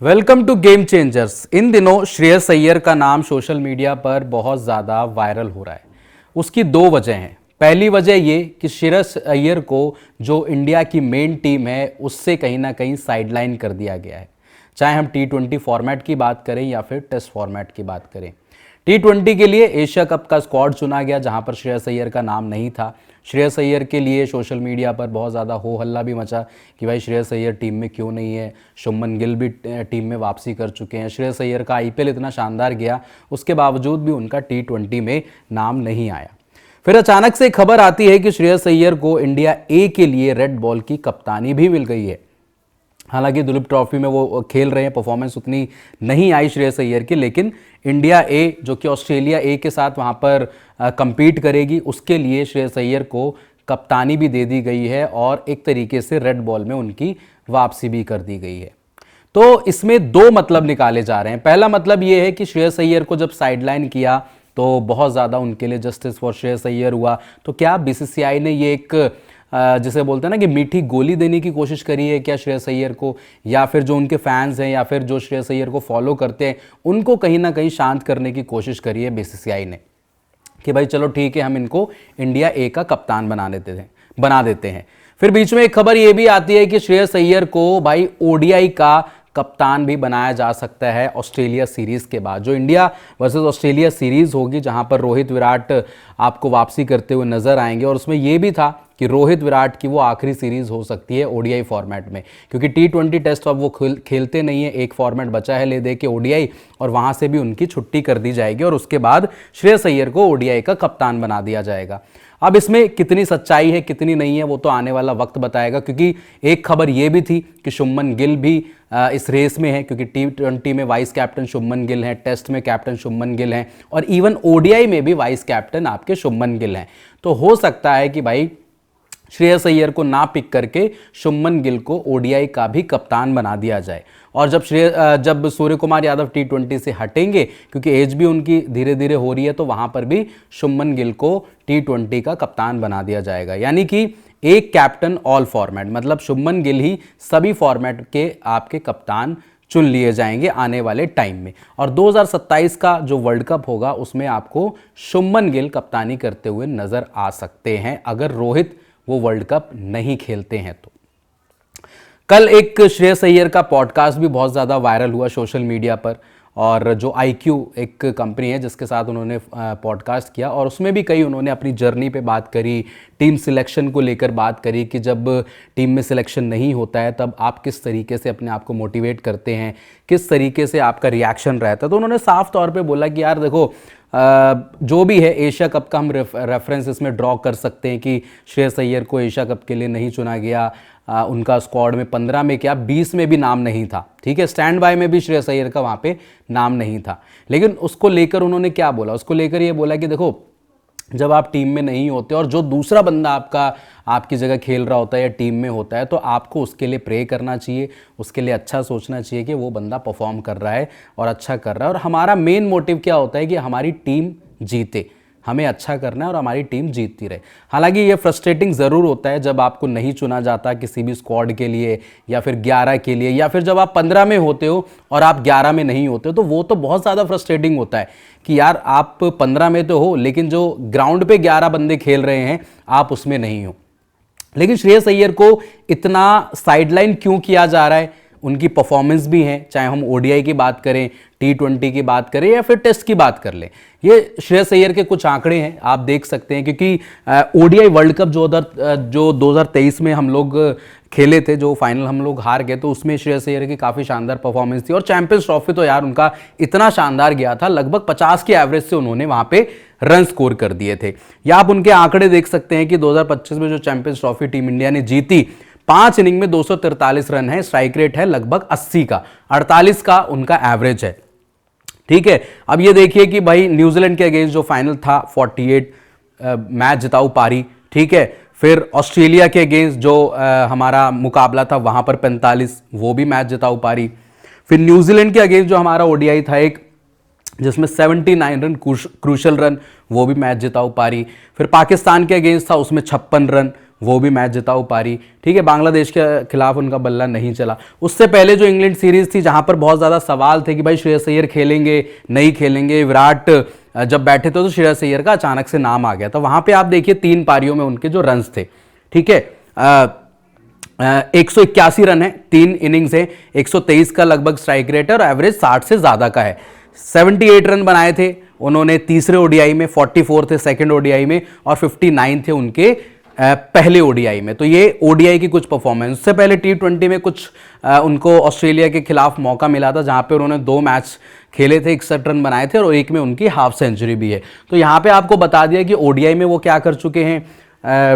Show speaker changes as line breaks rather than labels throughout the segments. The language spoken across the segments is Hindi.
Welcome to Game Changers. इन दिनों श्रेयस अय्यर का नाम सोशल मीडिया पर बहुत ज़्यादा वायरल हो रहा है। उसकी दो वजह हैं। पहली वजह ये कि श्रेयस अय्यर को जो इंडिया की मेन टीम है उससे कहीं ना कहीं साइडलाइन कर दिया गया है, चाहे हम T20 फॉर्मेट की बात करें या फिर टेस्ट फॉर्मेट की बात करें। T20 के लिए एशिया कप का स्क्वाड चुना गया जहां पर श्रेयस अय्यर का नाम नहीं था। श्रेयस अय्यर के लिए सोशल मीडिया पर बहुत ज़्यादा हो हल्ला भी मचा कि भाई श्रेयस अय्यर टीम में क्यों नहीं है। शुभमन गिल भी टीम में वापसी कर चुके हैं। श्रेयस अय्यर का IPL इतना शानदार गया, उसके बावजूद भी उनका T20 में नाम नहीं आया। फिर अचानक से खबर आती है कि श्रेयस अय्यर को इंडिया ए के लिए रेड बॉल की कप्तानी भी मिल गई है। हालांकि दुलीप ट्रॉफी में वो खेल रहे हैं, परफॉर्मेंस उतनी नहीं आई श्रेयस अय्यर की, लेकिन इंडिया ए जो कि ऑस्ट्रेलिया ए के साथ वहाँ पर compete करेगी, उसके लिए श्रेयस अय्यर को कप्तानी भी दे दी गई है और एक तरीके से रेड बॉल में उनकी वापसी भी कर दी गई है। तो इसमें दो मतलब निकाले जा रहे हैं। पहला मतलब ये है कि श्रेयस अय्यर को जब साइडलाइन किया तो बहुत ज़्यादा उनके लिए जस्टिस फॉर श्रेयस अय्यर हुआ। तो क्या BCCI ने ये एक जिसे बोलते हैं ना कि मीठी गोली देने की कोशिश करी है क्या श्रेयस अय्यर को, या फिर जो उनके फैंस हैं या फिर जो श्रेयस अय्यर को फॉलो करते हैं उनको कहीं ना कहीं शांत करने की कोशिश करी है BCCI ने कि भाई चलो ठीक है, हम इनको इंडिया ए का कप्तान बना देते हैं। फिर बीच में एक खबर ये भी आती है कि श्रेयस अय्यर को भाई ODI का कप्तान भी बनाया जा सकता है ऑस्ट्रेलिया सीरीज के बाद। जो इंडिया वर्सेस ऑस्ट्रेलिया सीरीज होगी जहां पर रोहित विराट आपको वापसी करते हुए नजर आएंगे, और उसमें यह भी था कि रोहित विराट की वो आखिरी सीरीज हो सकती है ODI फॉर्मेट में, क्योंकि T20 टेस्ट अब वो खेलते नहीं है। एक फॉर्मेट बचा है ले दे के ODI, और वहां से भी उनकी छुट्टी कर दी जाएगी और उसके बाद श्रेयस अय्यर को ODI का कप्तान बना दिया जाएगा। अब इसमें कितनी सच्चाई है कितनी नहीं है वो तो आने वाला वक्त बताएगा, क्योंकि एक खबर ये भी थी कि शुभमन गिल भी इस रेस में है, क्योंकि T20 में वाइस कैप्टन शुभमन गिल हैं, टेस्ट में कैप्टन शुभमन गिल हैं, और इवन ODI में भी वाइस कैप्टन आपके शुभमन गिल हैं। तो हो सकता है कि भाई श्रेयस अय्यर को ना पिक करके शुभमन गिल को ODI का भी कप्तान बना दिया जाए। और जब सूर्य कुमार यादव T20 से हटेंगे, क्योंकि एज भी उनकी धीरे धीरे हो रही है, तो वहां पर भी शुभमन गिल को T20 का कप्तान बना दिया जाएगा। यानी कि एक कैप्टन ऑल फॉर्मेट, मतलब शुभमन गिल ही सभी फॉर्मेट के आपके कप्तान चुन लिए जाएंगे आने वाले टाइम में। और 2027 का जो वर्ल्ड कप होगा उसमें आपको शुभमन गिल कप्तानी करते हुए नजर आ सकते हैं, अगर रोहित वो वर्ल्ड कप नहीं खेलते हैं तो। कल एक श्रेयस अय्यर का पॉडकास्ट भी बहुत ज़्यादा वायरल हुआ सोशल मीडिया पर, और जो IQ एक कंपनी है जिसके साथ उन्होंने पॉडकास्ट किया, और उसमें भी कई उन्होंने अपनी जर्नी पे बात करी, टीम सिलेक्शन को लेकर बात करी कि जब टीम में सिलेक्शन नहीं होता है तब आप किस तरीके से अपने आप को मोटिवेट करते हैं, किस तरीके से आपका रिएक्शन रहता है। तो उन्होंने साफ तौर पे बोला कि यार देखो, जो भी है एशिया कप का हम रेफरेंस इसमें ड्रॉ कर सकते हैं कि श्रेयस अय्यर को एशिया कप के लिए नहीं चुना गया। उनका स्क्वाड में 15 में क्या 20 में भी नाम नहीं था, ठीक है, स्टैंड बाय में भी श्रेयस अय्यर का वहाँ पे नाम नहीं था। लेकिन उसको लेकर उन्होंने क्या बोला, उसको लेकर ये बोला कि देखो, जब आप टीम में नहीं होते और जो दूसरा बंदा आपकी जगह खेल रहा होता है या टीम में होता है, तो आपको उसके लिए प्रे करना चाहिए, उसके लिए अच्छा सोचना चाहिए कि वो बंदा परफॉर्म कर रहा है और अच्छा कर रहा है। और हमारा मेन मोटिव क्या होता है कि हमारी टीम जीते, हमें अच्छा करना है और हमारी टीम जीतती रहे। हालांकि ये फ्रस्ट्रेटिंग ज़रूर होता है जब आपको नहीं चुना जाता किसी भी स्क्वाड के लिए, या फिर 11 के लिए, या फिर जब आप 15 में होते हो और आप 11 में नहीं होते हो, तो वो तो बहुत ज़्यादा फ्रस्ट्रेटिंग होता है कि यार आप 15 में तो हो लेकिन जो ग्राउंड पे 11 बंदे खेल रहे हैं आप उसमें नहीं हो। लेकिन श्रेयस अय्यर को इतना साइडलाइन क्यों किया जा रहा है? उनकी परफॉर्मेंस भी है, चाहे हम ODI की बात करें, T20 की बात करें या फिर टेस्ट की बात कर लें। ये श्रेयस अय्यर के कुछ आंकड़े हैं, आप देख सकते हैं, क्योंकि ODI वर्ल्ड कप जो 2023 में हम लोग खेले थे, जो फाइनल हम लोग हार गए, तो उसमें श्रेयस अय्यर की काफ़ी शानदार परफॉर्मेंस थी। और चैंपियंस ट्रॉफी तो यार उनका इतना शानदार गया था, लगभग 50 की एवरेज से उन्होंने वहाँ पे रन स्कोर कर दिए थे। या आप उनके आंकड़े देख सकते हैं कि 2025 में जो चैंपियंस ट्रॉफी टीम इंडिया ने जीती, 5 इनिंग में 243 रन है, स्ट्राइक रेट है लगभग 80 का, 48 का उनका एवरेज है, ठीक है। अब ये देखिए कि भाई न्यूजीलैंड के अगेंस्ट जो फाइनल था 48 मैच जिताऊ पारी, ठीक है। फिर ऑस्ट्रेलिया के अगेंस्ट जो हमारा मुकाबला था वहां पर 45, वो भी मैच जिताऊ पारी। फिर न्यूजीलैंड के अगेंस्ट जो हमारा ODI था एक, जिसमें 79 रन क्रूशल रन, वो भी मैच जिताऊ पारी। फिर पाकिस्तान के अगेंस्ट था, उसमें 56 रन, वो भी मैच जिता पारी, ठीक है। बांग्लादेश के खिलाफ उनका बल्ला नहीं चला। उससे पहले जो इंग्लैंड सीरीज थी जहां पर बहुत ज़्यादा सवाल थे कि भाई श्रेयस अय्यर खेलेंगे नहीं खेलेंगे, विराट जब बैठे थे तो श्रेयस अय्यर का अचानक से नाम आ गया था। वहां पे आप देखिए 3 पारियों में उनके जो रन्स थे, ठीक है, 181 रन है, 3 इनिंग्स है, 123 का लगभग स्ट्राइक रेट है और एवरेज 60 से ज्यादा का है। 78 रन बनाए थे उन्होंने तीसरे ओडीआई में, 44 थे सेकंड ओडीआई में और 59 थे उनके पहले ओडीआई में। तो ये ओडीआई की कुछ परफॉर्मेंस। उससे पहले टी20 में कुछ उनको ऑस्ट्रेलिया के खिलाफ मौका मिला था जहां पे उन्होंने 2 मैच खेले थे, 61 रन बनाए थे और एक में उनकी हाफ सेंचुरी भी है। तो यहां पे आपको बता दिया कि ओडीआई में वो क्या कर चुके हैं,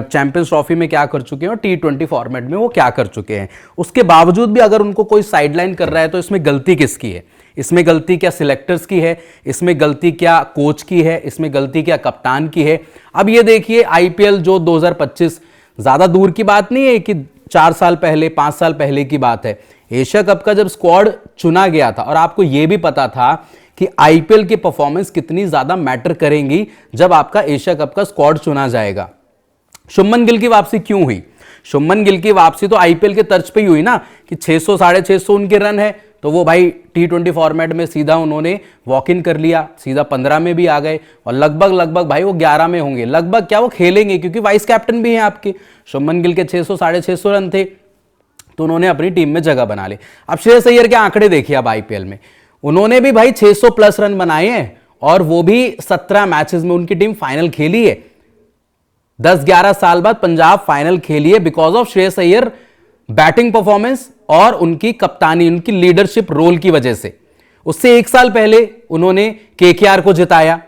चैंपियंस ट्रॉफी में क्या कर चुके हैं और टी20 फॉर्मेट में वो क्या कर चुके हैं। उसके बावजूद भी अगर उनको कोई साइडलाइन कर रहा है तो इसमें गलती किसकी है? इसमें गलती क्या सिलेक्टर्स की है? इसमें गलती क्या कोच की है? इसमें गलती क्या कप्तान की है? अब ये देखिए आईपीएल जो 2025, ज्यादा दूर की बात नहीं है कि 4 साल पहले 5 साल पहले की बात है। एशिया कप का जब स्क्वाड चुना गया था और आपको यह भी पता था कि आईपीएल की परफॉर्मेंस कितनी ज्यादा मैटर करेंगी जब आपका एशिया कप का स्क्वाड चुना जाएगा। शुभमन गिल की वापसी क्यों हुई? शुभमन गिल की वापसी तो आईपीएल के तर्ज पे ही हुई ना कि 600 650 उनके रन है, तो वो भाई टी20 फॉर्मेट में सीधा उन्होंने वॉक इन कर लिया, सीधा 15 में भी आ गए और लगभग भाई वो 11 में होंगे। लगभग क्या, वो खेलेंगे क्योंकि वाइस कैप्टन भी हैं आपके। शुभमन गिल के 600 650 रन थे तो उन्होंने अपनी टीम में जगह बना ली। अब श्रेयस अय्यर के आंकड़े देखिए अब आईपीएल में, उन्होंने भी भाई 600 प्लस रन बनाए हैं और वो भी 17 मैचेस में उनकी टीम फाइनल खेली है। 10-11 साल बाद पंजाब फाइनल खेली है because of Shreyas Iyer batting performance और उनकी कप्तानी, उनकी लीडरशिप रोल की वजह से। उससे 1 साल पहले उन्होंने केकेआर को जिताया,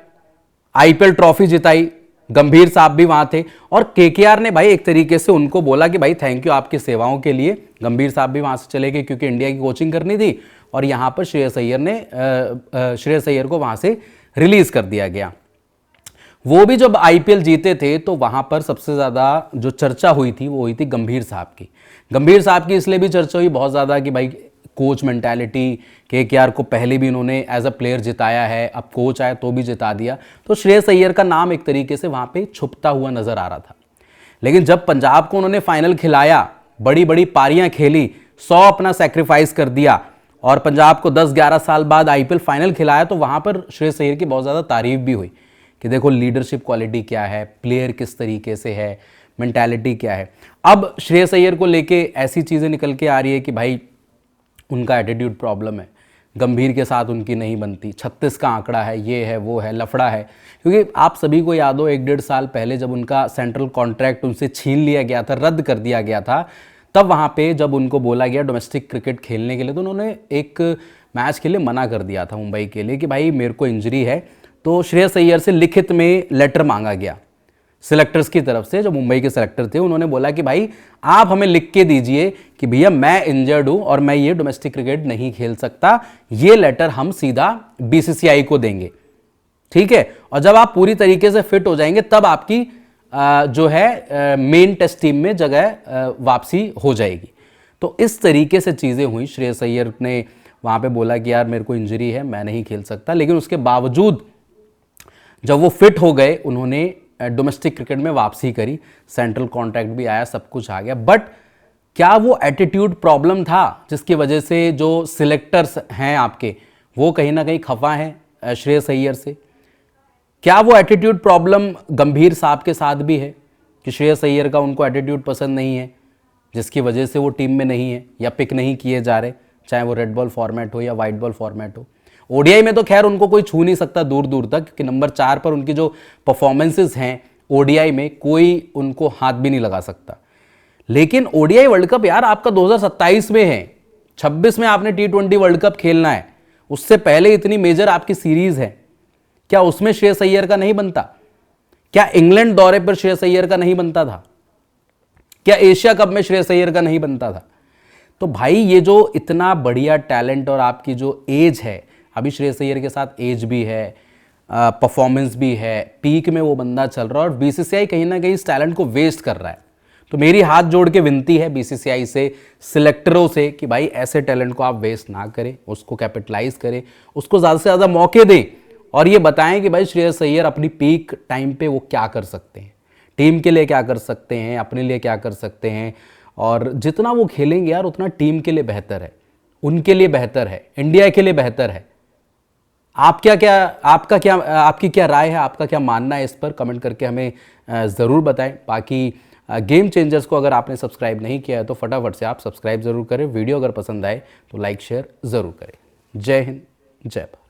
आईपीएल ट्रॉफी जिताई, गंभीर साहब भी वहां थे और केकेआर ने भाई एक तरीके से उनको बोला कि भाई थैंक यू आपकी सेवाओं के लिए। गंभीर साहब भी वहां से चले गए क्योंकि इंडिया की कोचिंग करनी थी और यहां पर श्रेयस अय्यर को वहां से रिलीज कर दिया गया। वो भी जब आईपीएल जीते थे तो वहां पर सबसे ज्यादा जो चर्चा हुई थी वो हुई थी गंभीर साहब की। गंभीर साहब की इसलिए भी चर्चा हुई बहुत ज्यादा कि भाई कोच मेंटालिटी, केकेआर को पहले भी इन्होंने एज अ प्लेयर जिताया है, अब कोच आया तो भी जिता दिया, तो श्रेयस अय्यर का नाम एक तरीके से वहां पे छुपता हुआ नजर आ रहा था। लेकिन जब पंजाब को उन्होंने फाइनल खिलाया, बड़ी बड़ी पारियां खेली, 100 अपना सेक्रीफाइस कर दिया और पंजाब को 10-11 साल बाद आईपीएल फाइनल खिलाया, तो वहां पर श्रेयस अय्यर की बहुत ज्यादा तारीफ भी हुई कि देखो लीडरशिप क्वालिटी क्या है, प्लेयर किस तरीके से है, मेंटालिटी क्या है। अब श्रेयस अय्यर को लेके ऐसी चीजें निकल के आ रही है कि भाई उनका एटीट्यूड प्रॉब्लम है, गंभीर के साथ उनकी नहीं बनती, 36 का आंकड़ा है, ये है वो है, लफड़ा है। क्योंकि आप सभी को याद हो 1-1.5 साल पहले जब उनका सेंट्रल कॉन्ट्रैक्ट उनसे छीन लिया गया था, रद्द कर दिया गया था, तब वहां पे जब उनको बोला गया डोमेस्टिक क्रिकेट खेलने के लिए तो उन्होंने एक मैच के लिए मना कर दिया था मुंबई के लिए कि भाई मेरे को इंजरी है। तो श्रेयस अय्यर से लिखित में लेटर मांगा गया सिलेक्टर्स की तरफ से, जो मुंबई के सिलेक्टर थे, उन्होंने बोला कि भाई आप हमें लिख के दीजिए कि भैया मैं इंजर्ड हूं और मैं ये डोमेस्टिक क्रिकेट नहीं खेल सकता, ये लेटर हम सीधा बीसीसीआई को देंगे, ठीक है। और जब आप पूरी तरीके से फिट हो जाएंगे तब आपकी जो है मेन टेस्ट टीम में जगह वापसी हो जाएगी। तो इस तरीके से चीजें हुई। श्रेयस अय्यर ने वहां पे बोला कि यार मेरे को इंजरी है, मैं नहीं खेल सकता, लेकिन उसके बावजूद जब वो फिट हो गए उन्होंने डोमेस्टिक क्रिकेट में वापसी करी, सेंट्रल कॉन्ट्रैक्ट भी आया, सब कुछ आ गया। बट क्या वो एटीट्यूड प्रॉब्लम था जिसकी वजह से जो सिलेक्टर्स हैं आपके वो कहीं ना कहीं खफा हैं श्रेयस अय्यर से? क्या वो एटीट्यूड प्रॉब्लम गंभीर साहब के साथ भी है कि श्रेयस अय्यर का उनको एटीट्यूड पसंद नहीं है जिसकी वजह से वो टीम में नहीं है या पिक नहीं किए जा रहे, चाहे वो रेड बॉल फॉर्मेट हो या वाइट बॉल फॉर्मेट हो? ओडीआई में तो खैर उनको कोई छू नहीं सकता दूर दूर तक, क्योंकि नंबर 4 पर उनकी जो परफॉर्मेंसेस हैं ओडीआई में कोई उनको हाथ भी नहीं लगा सकता। लेकिन ओडीआई वर्ल्ड कप यार आपका 2027 में है, 26 में आपने टी20 वर्ल्ड कप खेलना है, उससे पहले इतनी मेजर आपकी सीरीज है, क्या उसमें श्रेयस अय्यर का नहीं बनता? क्या इंग्लैंड दौरे पर श्रेयस अय्यर का नहीं बनता था? क्या एशिया कप में श्रेयस अय्यर का नहीं बनता था? तो भाई ये जो इतना बढ़िया टैलेंट और आपकी जो एज है, अभी श्रेयस अय्यर के साथ एज भी है, परफॉर्मेंस भी है, पीक में वो बंदा चल रहा है और बीसीसीआई कहीं ना कहीं इस टैलेंट को वेस्ट कर रहा है। तो मेरी हाथ जोड़ के विनती है बीसीसीआई से, सिलेक्टरों से कि भाई ऐसे टैलेंट को आप वेस्ट ना करें, उसको कैपिटलाइज करें, उसको ज़्यादा से ज़्यादा मौके दें और ये बताएं कि भाई श्रेयस अय्यर अपनी पीक टाइम पे वो क्या कर सकते हैं। टीम के लिए क्या कर सकते हैं, अपने लिए क्या कर सकते हैं, और जितना वो खेलेंगे यार उतना टीम के लिए बेहतर है, उनके लिए बेहतर है, इंडिया के लिए बेहतर है। आपकी क्या राय है, आपका क्या मानना है इस पर, कमेंट करके हमें ज़रूर बताएं। बाकी गेम चेंजर्स को अगर आपने सब्सक्राइब नहीं किया है तो फटाफट से आप सब्सक्राइब ज़रूर करें। वीडियो अगर पसंद आए तो लाइक शेयर ज़रूर करें। जय हिंद, जय भारत।